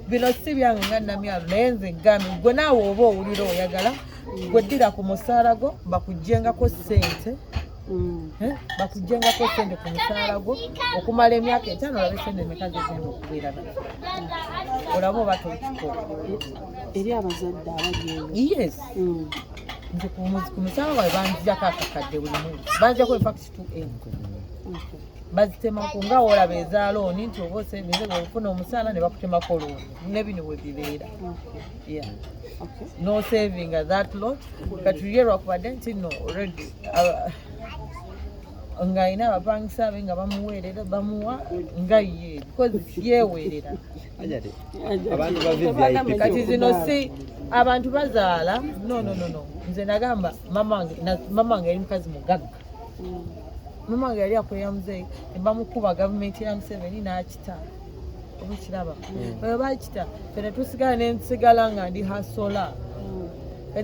bino si byange nga namyalo naye nze ngambe gwe naawe oba owulira oyagala gweddira ku musaala gwo bakuggyengako ssente bakuggyengako ssente ku musaala gwo okumala emyaka 5 olabe ssente meka zigenda okubeera nazo olaba oba tokikola eri abazadde abajeeyo yes nze ku musaala gwawe banzijako akakadde buli mwezi banzijako infact 2M bazitemako nga olaba eza looni nti oba osemize bwofuna omusaala ne bakutemako looni nebino we bibeera no saving that lot kati ye lwakubadde nti no already nga alina abapangisa abe nga bamuweerera bamuwa nga ye because yeeweerera kati zino si abantu bazaala no nze nagamba mama wange yali mukazi mugagga mama wange yali akolera muzeeyi ne bamukuba gavumenti ya Museveni n'akita oba kiraba oyo bakita fene tusigala nensigala nga ndi hasola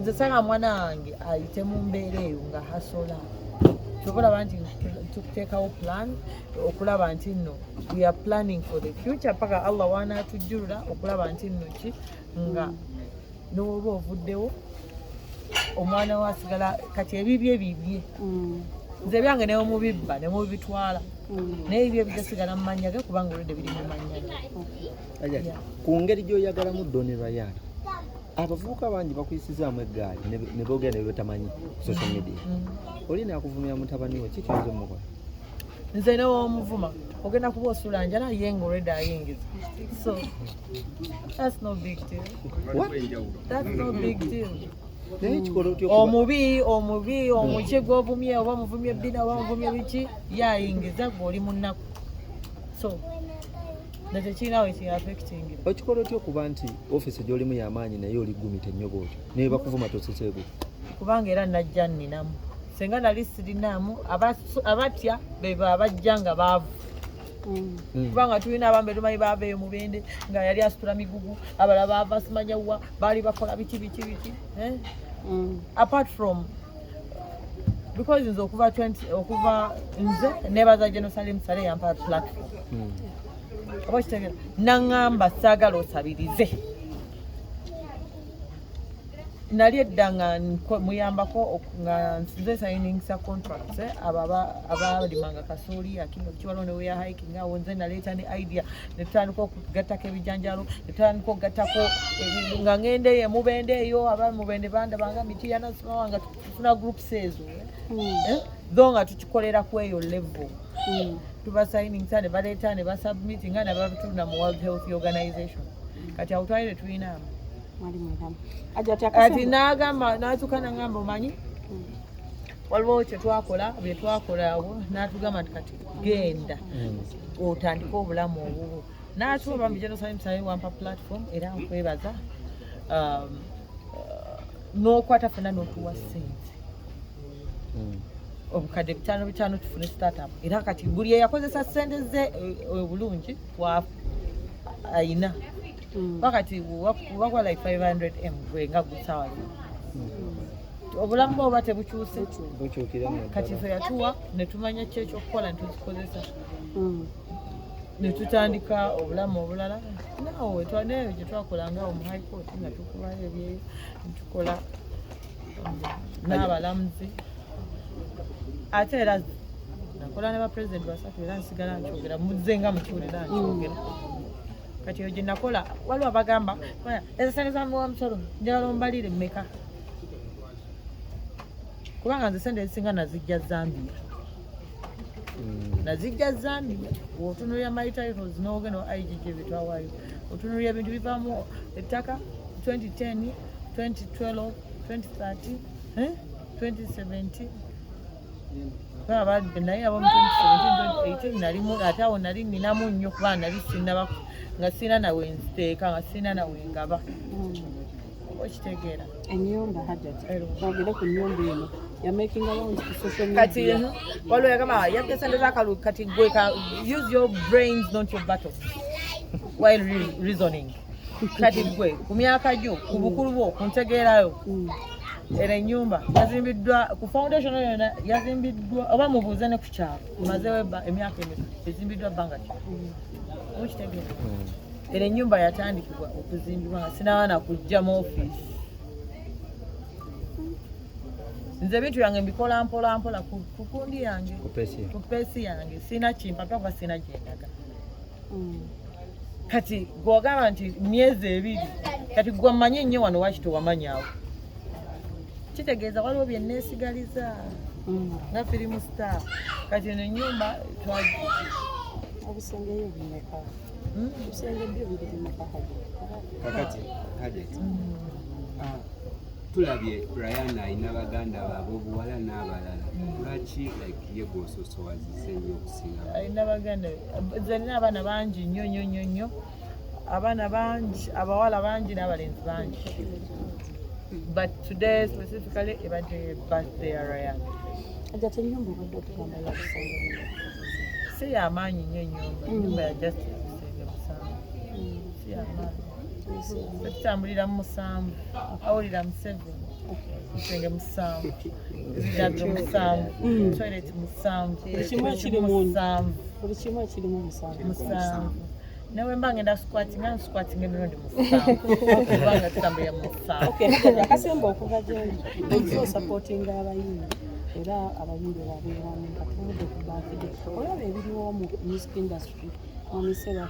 nze sanga mwana wange ayite mu mbeera eyo nga hasola tukulaba nti tukuteekawo plan okulaba nti nno we are planning for the future paka Allah wanaatujjulula okulaba nti nno ki nga n'oba ovuddewo omwana wasigala kati ebibye nze byange ne mubibba ne mubitwala naye ebyo bigasigala mu mannya ge kubanga olwedde biri mu mannya ge ku ngeri gy'oyagalamu ddonera yaani abavubuka bangi bakuyisizaamu eggaali ne boogera ne betamanyi social media olina akuvumira mutabani we kituyinza omukola nze newomuvuma ogenda kuba osula njala ye nga olwedde ayingiza so that's no big deal. That's no big deal. omubi omuki gw'ovumye oba muvumye bbina oba muvumye biki yayingiza gw'oli mu nnaku so nekirinawo ekiaffecting okikola otya okuba nti ofiisi gy'olimu y'amaanyi naye oligumita ennyo bwotyo naye bakuvuma toseseeku kubanga era najja nninamu senga nali sirinaamu abatya bebo abajja nga baavu kubanga tulina abambe tumanyi baaveeyo mubende nga yali asitula migugu abalala baava simanyawa baali bakola biki apart from because nze okuva nze nebaza Jerusalem Sale yampa platform oba kitegera naŋŋamba saagala osabirize nali edda nga muyambako nga nze signingisa contracts abalimanga kasooli akinga kiwalo ne weya hiking awo nze naleeta ne idea netutandika okugattako ebijanjalo netutandika okugattako nga ngendeyo mubende eyo aba mubende bandabanga miti yanasimawa nga tufuna groups ezo tho nga tukikolera ku eyo level tuba signingisa ne baleeta ne basubmit nga ne babitunda mu World Health Organization kati awo twalire tulinamu ati n'agamba n'atuuka n'agamba omanyi waliwo byetwakola awo n'atugamba nti kati genda otandike obulamu obubwo n'atuba mu Jerusalem Sale wampa platform era nkwebaza n'okwata fena n'otuwa ssente obukadde 5 tufune startup era kati buli eyakozesa ssente ze obulungi ayina wakati wakola like 500M nga gusawa obulamu bwoba tebukyuse kati fe yatuwa netumanya ki ekyokukola netukikozesa netutandika obulamu obulala nawe twaneyo gyetwakolangawo mu high court nga tukubayo ebyeyo netukola n'abalamuzi ate era nakola ne bapresident basatu era nsigala nkyogera muzze nga mukiwulira nkyogera kati oje nakola waliwo abagamba ezisente zamuwa musolo njagala ombalire mmeka kubanga nze sente ezisinga nazijja Zambia otunulira my titles n'ogenda wa IGG bitwawayo otunulira ebintu bivaamu ettaka 2010 2012 2013 2017 naye abo mu 2017 nalimu ate awo nali ninamu nnyo kuba nali sinaba nga sina nawe nziteeka nga sina nawe ngaba okitegeera ennyumba hajjati twogere ku nnyumba eno yamakinga lounge ku social media kati waliwo yagamba yabya sente z'akalulu kati gwe use your brains not your battles while reasoning kati gwe ku myaka gyo ku bukulu bwo kuntegeerayo era ennyumba yazimbiddwa ku foundation yona yazimbiddwa oba mubuuze ne ku kyalo mazeewo emyaka emeka ezimbiddwa bbanga ki okitegeera eno ennyumba yatandikibwa okuzimbibwa nga sinabaana kujjamu ofiisi. Nze ebintu yange mbikola mpola ku kundi yange, ku peesi yange, sina kimpaka kuba sina gyendaga. Kati gwogamba nti myezi 2 kati gwe mmanyi ennyo wano waki tewamanyaawo. Kitegeeza waliwo bye neesigaliza nga firimu star. Kati eno ennyumba obusengeyo bumeka? Obusenge byo biri bumeka? Kakati tulabye Brian alina baganda baabwe obuwala n'abalala. Lwaki ye gw'ososowaziza ennyo okusinga? Alina baganda nze nina abaana bangi nnyo, abaana bangi, abawala bangi n'abalenzi bangi. But today specifically ebadde birthday ya Ryan. Ate ennyumba obadde okugamba ya busenge si y'amaanyi nnyo ennyumba. Ennyumba ya just ebisenge 7. Si y'amaanyi. Tutambulira mu 7, awulira mu 7, ebisenge mu 7, ebirago mu 7, toilet mu 7, buli kimu ekirimu 7. Newe mba ngenda squatting emirundi mu 7 kubanga tutambulira mu 7. Akasemba okuva gyendi ojja osupportinga abayimbi era abayimbi babeeramu nga tumude ku baafide olaba ebiriwo mu music industry omiseba